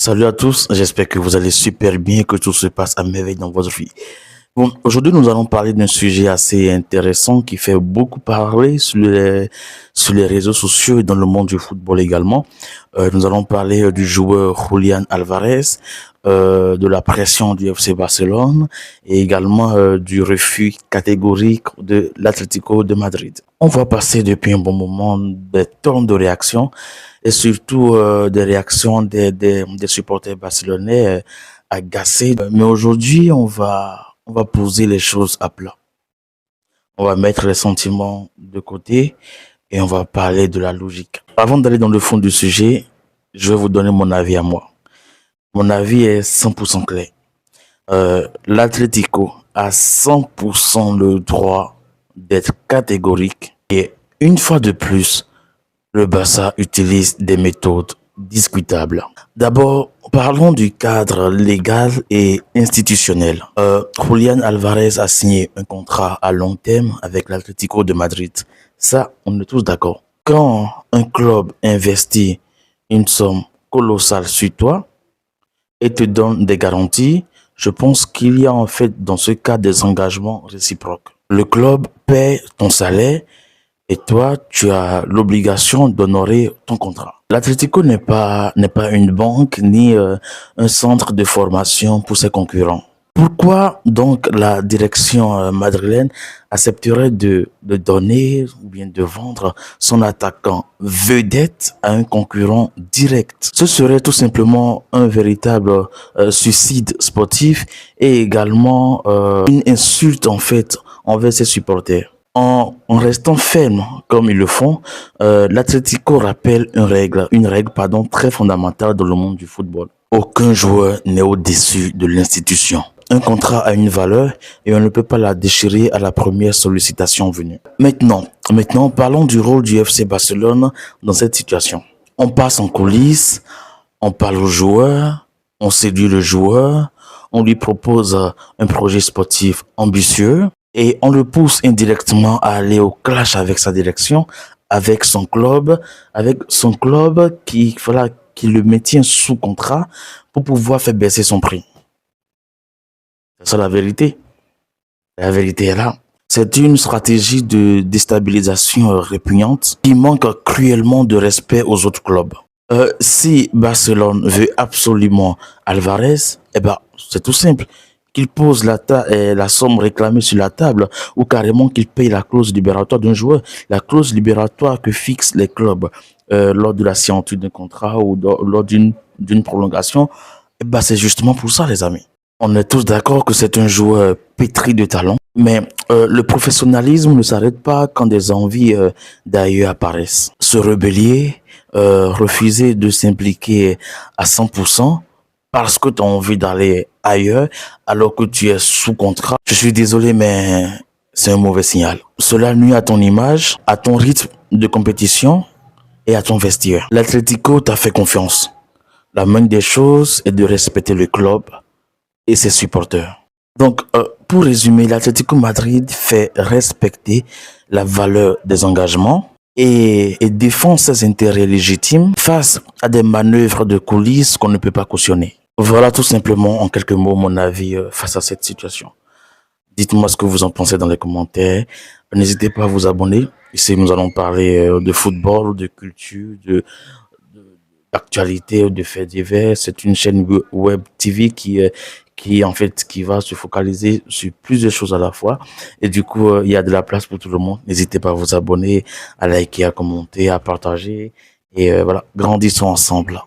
Salut à tous, j'espère que vous allez super bien, que tout se passe à merveille dans votre vie. Bon, aujourd'hui, nous allons parler d'un sujet assez intéressant qui fait beaucoup parler sur les réseaux sociaux et dans le monde du football également. Nous allons parler du joueur Julian Alvarez, de la pression du FC Barcelone et également du refus catégorique de l'Atlético de Madrid. On va passer depuis un bon moment des tonnes de réactions et surtout des réactions des supporters barcelonais agacés. Mais aujourd'hui, on va poser les choses à plat. On va mettre les sentiments de côté et on va parler de la logique. Avant d'aller dans le fond du sujet, je vais vous donner mon avis à moi. Mon avis est 100% clair. L'Atlético a 100% le droit d'être catégorique et une fois de plus, le Barça utilise des méthodes discutables. D'abord, parlons du cadre légal et institutionnel. Julián Alvarez a signé un contrat à long terme avec l'Atlético de Madrid. Ça, on est tous d'accord. Quand un club investit une somme colossale sur toi et te donne des garanties, je pense qu'il y a en fait dans ce cas des engagements réciproques. Le club paie ton salaire et toi, tu as l'obligation d'honorer ton contrat. L'Atlético n'est pas une banque ni un centre de formation pour ses concurrents. Pourquoi donc la direction madrilène accepterait de donner ou bien de vendre son attaquant vedette à un concurrent direct? Ce serait tout simplement un véritable suicide sportif et également une insulte en fait envers ses supporters. En restant ferme comme ils le font, l'Atlético rappelle une règle très fondamentale dans le monde du football. Aucun joueur n'est au-dessus de l'institution. Un contrat a une valeur et on ne peut pas la déchirer à la première sollicitation venue. Maintenant, parlons du rôle du FC Barcelone dans cette situation. On passe en coulisses, on parle au joueur, on séduit le joueur, on lui propose un projet sportif ambitieux et on le pousse indirectement à aller au clash avec sa direction, avec son club qui le maintient sous contrat pour pouvoir faire baisser son prix. C'est ça la vérité. La vérité est là. C'est une stratégie de déstabilisation répugnante qui manque cruellement de respect aux autres clubs. Si Barcelone veut absolument Alvarez, c'est tout simple. Qu'il pose la somme réclamée sur la table ou carrément qu'il paye la clause libératoire d'un joueur. La clause libératoire que fixent les clubs lors de la signature d'un contrat ou lors d'une prolongation, c'est justement pour ça, les amis. On est tous d'accord que c'est un joueur pétri de talent, mais le professionnalisme ne s'arrête pas quand des envies d'ailleurs apparaissent. Se rebeller, refuser de s'impliquer à 100% parce que tu as envie d'aller ailleurs alors que tu es sous contrat. Je suis désolé, mais c'est un mauvais signal. Cela nuit à ton image, à ton rythme de compétition et à ton vestiaire. L'Atlético t'a fait confiance. La moindre des choses est de respecter le club et ses supporters. Donc, pour résumer, l'Atlético Madrid fait respecter la valeur des engagements et défend ses intérêts légitimes face à des manœuvres de coulisses qu'on ne peut pas cautionner. Voilà tout simplement en quelques mots mon avis face à cette situation. Dites-moi ce que vous en pensez dans les commentaires. N'hésitez pas à vous abonner. Ici, nous allons parler de football, de culture, d'actualité, de faits divers. C'est une chaîne web TV qui va se focaliser sur plusieurs choses à la fois. Et du coup, il y a de la place pour tout le monde. N'hésitez pas à vous abonner, à liker, à commenter, à partager. Et voilà, grandissons ensemble.